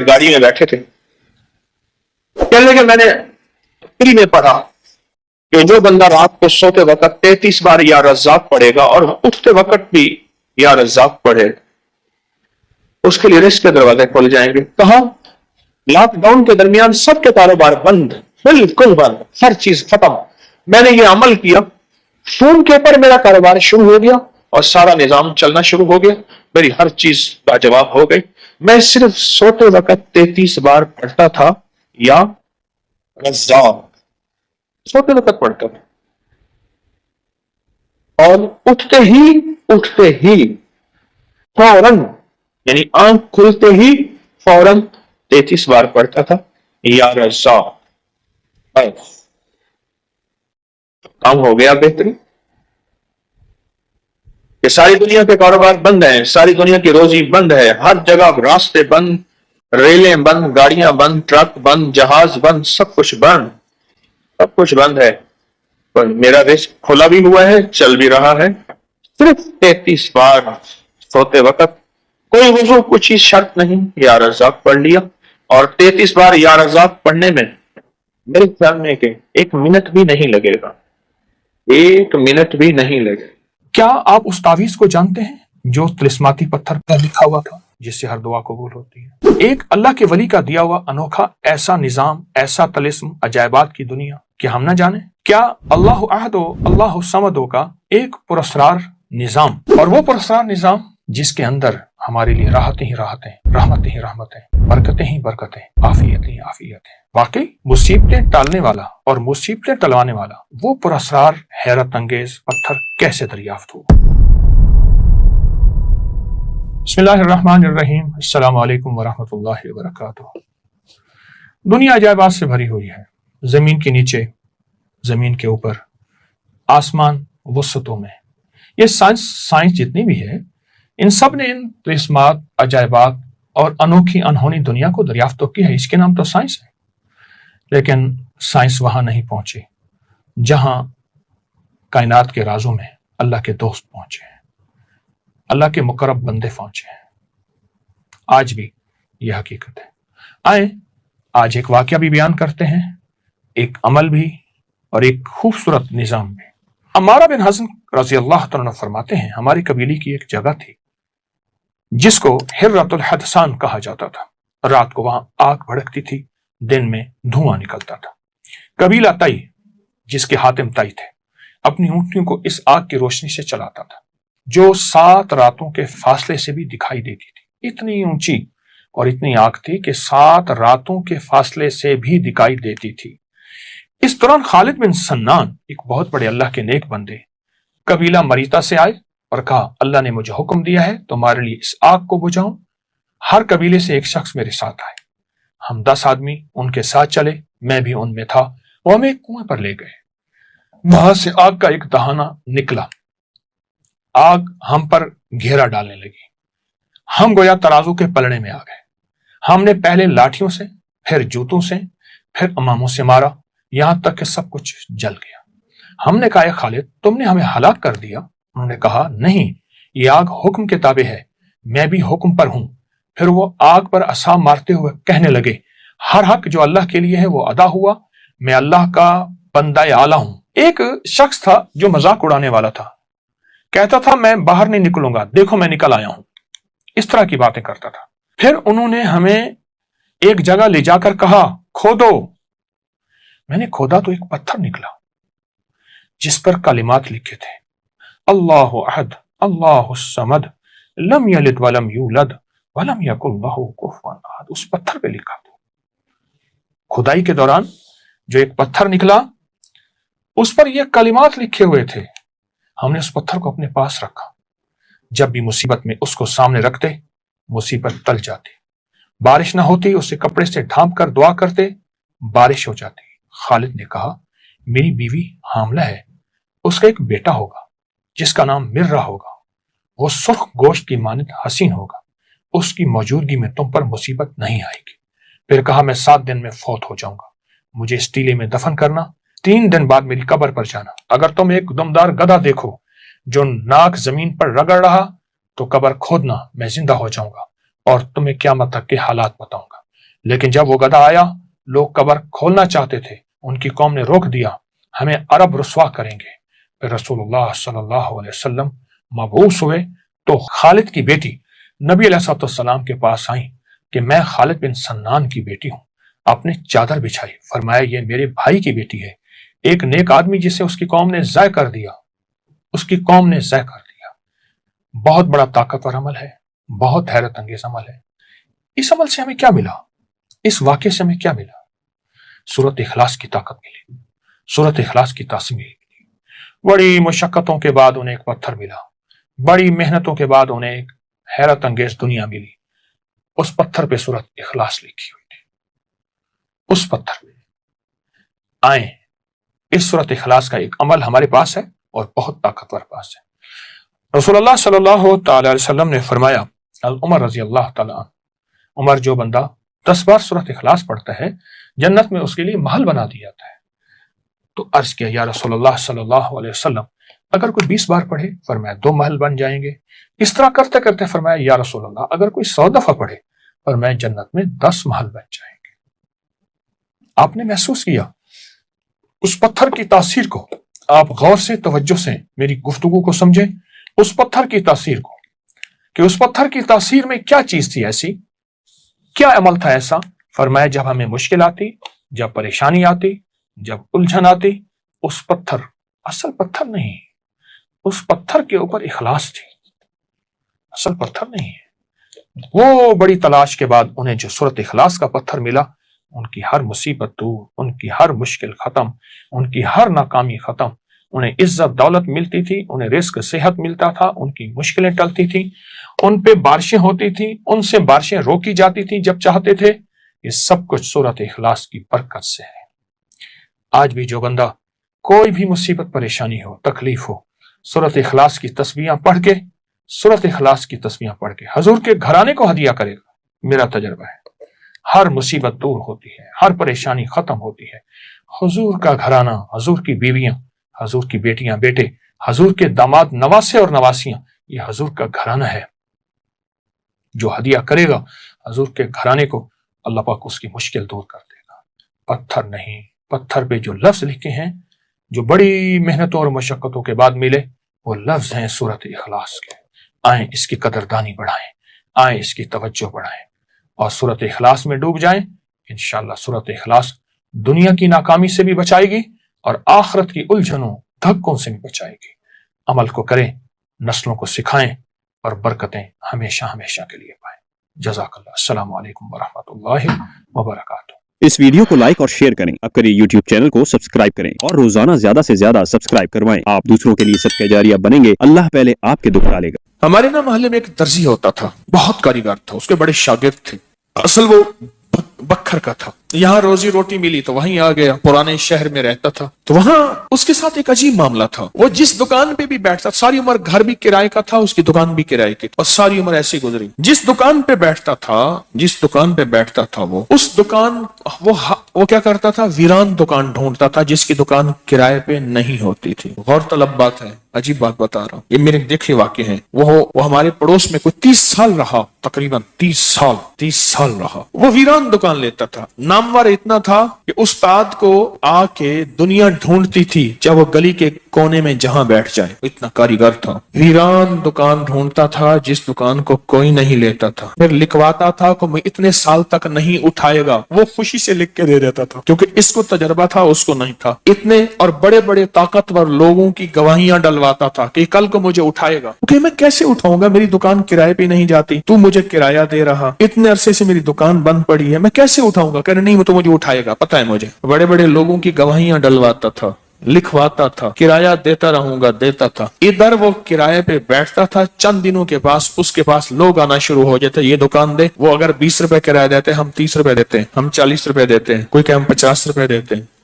گاڑی میں بیٹھے تھے، کہنے لگے میں نے فری میں پڑھا کہ جو بندہ رات کو سوتے وقت 33 بار یا رزاق پڑھے گا اور اٹھتے وقت بھی یا رزاق پڑھے، اس کے لیے رزق کے دروازے کھول جائیں گے۔ کہاں؟ لاک ڈاؤن کے درمیان سب کے کاروبار بند، بالکل بند، ہر چیز ختم۔ میں نے یہ عمل کیا، فون کے اوپر میرا کاروبار شروع ہو گیا اور سارا نظام چلنا شروع ہو گیا، میری ہر چیز لاجواب ہو گئی۔ میں صرف سوتے وقت 33 بار پڑھتا تھا یا رزاق، سوتے وقت پڑھتا تھا، اور اٹھتے ہی فوراً، یعنی آنکھ کھلتے ہی فوراً 33 بار پڑھتا تھا یا رزاق۔ کام ہو گیا بہترین کہ ساری دنیا کے کاروبار بند ہیں، ساری دنیا کی روزی بند ہے، ہر جگہ راستے بند، ریلیں بند، گاڑیاں بند، ٹرک بند، جہاز بند، سب کچھ بند ہے، پر میرا رزق کھلا بھی ہوا ہے، چل بھی رہا ہے۔ صرف 33 بار سوتے وقت، کوئی وضو کچھ ہی شرط نہیں، یا رزاق پڑھ لیا، اور 33 بار یا رزاق پڑھنے میں میرے خیال میں کہ 1 منٹ بھی نہیں لگے گا، 1 منٹ بھی نہیں لگے۔ کیا آپ اس تعویذ کو جانتے ہیں جو طلسماتی پتھر پر لکھا ہوا تھا جس سے ہر دعا قبول ہوتی ہے؟ ایک اللہ کے ولی کا دیا ہوا انوکھا ایسا نظام، ایسا طلسم، عجائبات کی دنیا کہ ہم نہ جانیں؟ کیا اللہ احد و اللہ صمد کا ایک پراسرار نظام، اور وہ پراسرار نظام جس کے اندر ہمارے لیے راحتیں ہی راحتیں، رحمتیں ہی رحمتیں، برکتیں ہی برکتیں، عافیتیں ہی عافیتیں، واقعی مصیبتیں ٹالنے والا اور مصیبتیں ٹلوانے والا وہ پراسرار حیرت انگیز پتھر کیسے دریافت ہوا؟ بسم اللہ الرحمن الرحیم، السلام علیکم ورحمۃ اللہ وبرکاتہ۔ دنیا عجائبات سے بھری ہوئی ہے، زمین کے نیچے، زمین کے اوپر، آسمان وسطوں میں۔ یہ سائنس جتنی بھی ہے، ان سب نے ان طلسمات، عجائبات اور انوکھی انہونی دنیا کو دریافت کی ہے، اس کے نام تو سائنس ہے۔ لیکن سائنس وہاں نہیں پہنچی جہاں کائنات کے رازوں میں اللہ کے دوست پہنچے ہیں، اللہ کے مقرب بندے پہنچے ہیں۔ آج بھی یہ حقیقت ہے۔ آئیں آج ایک واقعہ بھی بیان کرتے ہیں، ایک عمل بھی اور ایک خوبصورت نظام بھی۔ عمارہ بن حزن رضی اللہ تعالیٰ عنہ فرماتے ہیں، ہماری قبیلے کی ایک جگہ تھی جس کو حرۃ الحدثان کہا جاتا تھا۔ رات کو وہاں آگ بھڑکتی تھی، دن میں دھواں نکلتا تھا۔ قبیلہ طی، جس کے حاتم طی تھے، اپنی اونٹنیوں کو اس آگ کی روشنی سے چلاتا تھا جو 7 راتوں کے فاصلے سے بھی دکھائی دیتی تھی۔ اتنی اونچی اور اتنی آگ تھی کہ 7 راتوں کے فاصلے سے بھی دکھائی دیتی تھی۔ اس دوران خالد بن سنان، ایک بہت بڑے اللہ کے نیک بندے، قبیلہ مریتا سے آئے اور کہا، اللہ نے مجھے حکم دیا ہے تمہارے لیے اس آگ کو بجھاؤں، ہر قبیلے سے ایک شخص میرے ساتھ آئے۔ ہم 10 آدمی ان کے ساتھ چلے، میں بھی ان میں تھا، وہ ہمیں ایک کنویں پر لے گئے۔ وہاں سے آگ کا ایک دہانہ نکلا، آگ ہم پر گھیرا ڈالنے لگی، ہم گویا ترازو کے پلڑے میں آ گئے۔ ہم نے پہلے لاٹھیوں سے، پھر جوتوں سے، پھر اماموں سے مارا، یہاں تک کہ سب کچھ جل گیا۔ ہم نے کہا، اے خالد، تم نے ہمیں ہلاک کر دیا؟ انہوں نے کہا، نہیں، یہ آگ حکم کے تابع ہے، میں بھی حکم پر ہوں۔ پھر وہ آگ پر عصا مارتے ہوئے کہنے لگے، ہر حق جو اللہ کے لیے ہے وہ ادا ہوا، میں اللہ کا بندہ اعلیٰ ہوں۔ ایک شخص تھا جو مذاق اڑانے والا تھا، کہتا تھا میں باہر نہیں نکلوں گا، دیکھو میں نکل آیا ہوں، اس طرح کی باتیں کرتا تھا۔ پھر انہوں نے ہمیں ایک جگہ لے جا کر کہا، کھودو۔ میں نے کھودا تو ایک پتھر نکلا جس پر کلمات لکھے تھے، اللہ احد، اللہ الصمد، لم یلد ولم یولد ولم یکن لہ کفوا احد۔ اس پتھر پہ لکھا تھا۔ کھدائی کے دوران جو ایک پتھر نکلا، اس پر یہ کلمات لکھے ہوئے تھے۔ ہم نے اس پتھر کو اپنے پاس رکھا، جب بھی مصیبت میں اس کو سامنے رکھتے، مصیبت ٹل جاتی۔ بارش نہ ہوتی، اسے کپڑے سے ڈھانپ کر دعا کرتے، بارش ہو جاتی۔ خالد نے کہا، میری بیوی حاملہ ہے، اس کا ایک بیٹا ہوگا جس کا نام مرہ ہوگا، وہ سرخ گوشت کی مانند حسین ہوگا، اس کی موجودگی میں تم پر مصیبت نہیں آئے گی۔ پھر کہا، میں 7 دن میں فوت ہو جاؤں گا، مجھے اس ٹیلے میں دفن کرنا، 3 دن بعد میری قبر پر جانا۔ اگر تم ایک دمدار گدھا دیکھو جو ناک زمین پر رگڑ رہا تو قبر کھودنا، میں زندہ ہو جاؤں گا اور تمہیں قیامت تک کے حالات بتاؤں گا۔ لیکن جب وہ گدھا آیا لوگ قبر کھولنا چاہتے تھے، ان کی قوم نے روک دیا، ہمیں عرب رسوا کریں گے۔ پھر رسول اللہ صلی اللہ علیہ وسلم مبعوث ہوئے تو خالد کی بیٹی نبی علیہ السلام کے پاس آئیں کہ میں خالد بن سنان کی بیٹی ہوں۔ آپ نے چادر بچھائی، فرمایا یہ میرے بھائی کی بیٹی ہے، ایک نیک آدمی جسے اس کی قوم نے ضائع کر دیا، اس کی قوم نے ضائع کر دیا۔ بہت بڑا طاقتور عمل ہے، بہت حیرت انگیز عمل ہے۔ اس عمل سے ہمیں کیا ملا؟ اس واقعے سے ہمیں کیا ملا؟ سورۃ اخلاص کی طاقت ملی، سورۃ اخلاص کی تاثیر ملی۔ بڑی مشقتوں کے بعد انہیں ایک پتھر ملا، بڑی محنتوں کے بعد انہیں ایک حیرت انگیز دنیا ملی۔ اس پتھر پہ سورۃ اخلاص لکھی ہوئی تھی، اس پتھر پہ آئیں۔ اس سورۃ اخلاص کا ایک عمل ہمارے پاس ہے اور بہت طاقتور پاس ہے۔ رسول اللہ صلی اللہ تعالی علیہ وسلم نے فرمایا، عمر رضی اللہ تعالی عنہ، عمر جو بندہ 10 بار سورۃ اخلاص پڑھتا ہے جنت میں اس کے لیے محل بنا دیا جاتا ہے۔ تو عرض کیا یا رسول اللہ صلی اللہ علیہ وسلم اگر کوئی 20 بار پڑھے؟ فرمایا 2 محل بن جائیں گے۔ اس طرح کرتے کرتے فرمایا یا رسول اللہ اگر کوئی 100 دفعہ پڑھے؟ فرمایا جنت میں 10 محل بن جائیں گے۔ آپ نے محسوس کیا اس پتھر کی تاثیر کو؟ آپ غور سے توجہ سے میری گفتگو کو سمجھیں، اس پتھر کی تاثیر کو، کہ اس پتھر کی تاثیر میں کیا چیز تھی ایسی، کیا عمل تھا ایسا؟ فرمایا جب ہمیں مشکل آتی، جب پریشانی آتی، جب الجھن آتی، اس پتھر، اصل پتھر نہیں، اس پتھر کے اوپر اخلاص تھی، اصل پتھر نہیں ہے۔ وہ بڑی تلاش کے بعد انہیں جو سورۃ اخلاص کا پتھر ملا، ان کی ہر مصیبت دور، ان کی ہر مشکل ختم، ان کی ہر ناکامی ختم، انہیں عزت دولت ملتی تھی، انہیں رزق صحت ملتا تھا، ان کی مشکلیں ٹلتی تھیں، ان پہ بارشیں ہوتی تھیں، ان سے بارشیں روکی جاتی تھیں جب چاہتے تھے۔ یہ سب کچھ سورۃ اخلاص کی برکت سے ہے۔ آج بھی جو بندہ کوئی بھی مصیبت پریشانی ہو، تکلیف ہو، سورۃ اخلاص کی تسبیحاں پڑھ کے، سورۃ اخلاص کی تسبیحاں پڑھ کے حضور کے گھرانے کو ہدیہ کرے گا، میرا تجربہ ہے، ہر مصیبت دور ہوتی ہے، ہر پریشانی ختم ہوتی ہے۔ حضور کا گھرانہ، حضور کی بیویاں، حضور کی بیٹیاں بیٹے، حضور کے داماد نواسے اور نواسیاں، یہ حضور کا گھرانہ ہے۔ جو ہدیہ کرے گا حضور کے گھرانے کو، اللہ پاک اس کی مشکل دور کر دے گا۔ پتھر نہیں، پتھر پہ جو لفظ لکھے ہیں، جو بڑی محنتوں اور مشقتوں کے بعد ملے، وہ لفظ ہیں سورۃ اخلاص کے۔ آئیں اس کی قدردانی بڑھائیں، آئیں اس کی توجہ بڑھائیں اور سورۃ اخلاص میں ڈوب جائیں۔ انشاءاللہ سورۃ اخلاص دنیا کی ناکامی سے بھی بچائے گی اور آخرت کی الجھنوں دھکوں سے بھی بچائے گی۔ عمل کو کریں، نسلوں کو سکھائیں اور برکتیں ہمیشہ ہمیشہ کے لیے پائیں۔ جزاک اللہ۔ السلام علیکم ورحمۃ اللہ وبرکاتہ۔ اس ویڈیو کو لائک اور شیئر کریں، اب کریں یوٹیوب چینل کو سبسکرائب کریں اور روزانہ زیادہ سے زیادہ سبسکرائب کروائیں۔ آپ دوسروں کے لیے صدقہ جاریہ بنیں گے، اللہ پہلے آپ کے دکھ ڈالے گا۔ ہمارے نا محلے میں ایک درزی ہوتا تھا، بہت کاریگر تھا، اس کے بڑے شاگرد تھے۔ اصل وہ بکھر کا تھا، یہاں روزی روٹی ملی تو وہیں آ گیا، پرانے شہر میں رہتا تھا۔ تو وہاں اس کے ساتھ ایک عجیب معاملہ تھا، وہ جس دکان پہ بھی بیٹھتا، ساری عمر گھر بھی کرائے کا تھا، اس کی دکان بھی کرائے کی، اور ساری عمر ایسی گزری۔ جس دکان پہ بیٹھتا تھا وہ اس دکان وہ کیا کرتا تھا، ویران دکان ڈھونڈتا تھا جس کی دکان کرائے پہ نہیں ہوتی تھی۔ غور طلب بات ہے، عجیب بات بتا رہا ہوں، یہ میرے دیکھے واقع ہیں۔ وہ ہمارے پڑوس میں کوئی 30 سال رہا، تقریباً 30 سال رہا۔ وہ ویران دکان لیتا تھا، نامور اتنا تھا کہ استاد کو آ کے دنیا ڈھونڈتی تھی جب وہ گلی کے کونے میں جہاں بیٹھ جائے، اتنا کاریگر تھا۔ ویران دکان ڈھونڈتا تھا جس دکان کو کوئی نہیں لیتا تھا، پھر لکھواتا تھا کہ میں اتنے سال تک نہیں اٹھائے گا، وہ خوشی سے لکھ کے دے دیتا تھا کیونکہ اس کو تجربہ تھا، اس کو نہیں تھا۔ اتنے اور بڑے بڑے طاقتور لوگوں کی گواہیاں ڈلواتا تھا کہ کل کو مجھے اٹھائے گا، کہ میں کیسے اٹھاؤں گا، میری دکان کرائے پہ نہیں جاتی، تو مجھے کرایہ دے رہا، اتنے عرصے سے میری دکان بند پڑی ہے، میں کیسے اٹھاؤں گا؟ کہنے نہیں، وہ تو مجھے اٹھائے گا، پتہ ہے مجھے۔ بڑے بڑے لوگوں کی گواہیاں ڈلواتا تھا، لکھواتا تھا، کرایہ دیتا رہوں گا، دیتا تھا۔ ادھر وہ کرایے پہ بیٹھتا تھا، چند دنوں کے پاس اس کے پاس لوگ آنا شروع ہو جاتے، یہ دکان دے۔ وہ اگر 20 روپے کرایہ دیتے، ہم 30 روپے دیتے ہیں، ہم 40 روپے دیتے ہیں، کوئی کہ ہم 50 روپے دیتے ہیں۔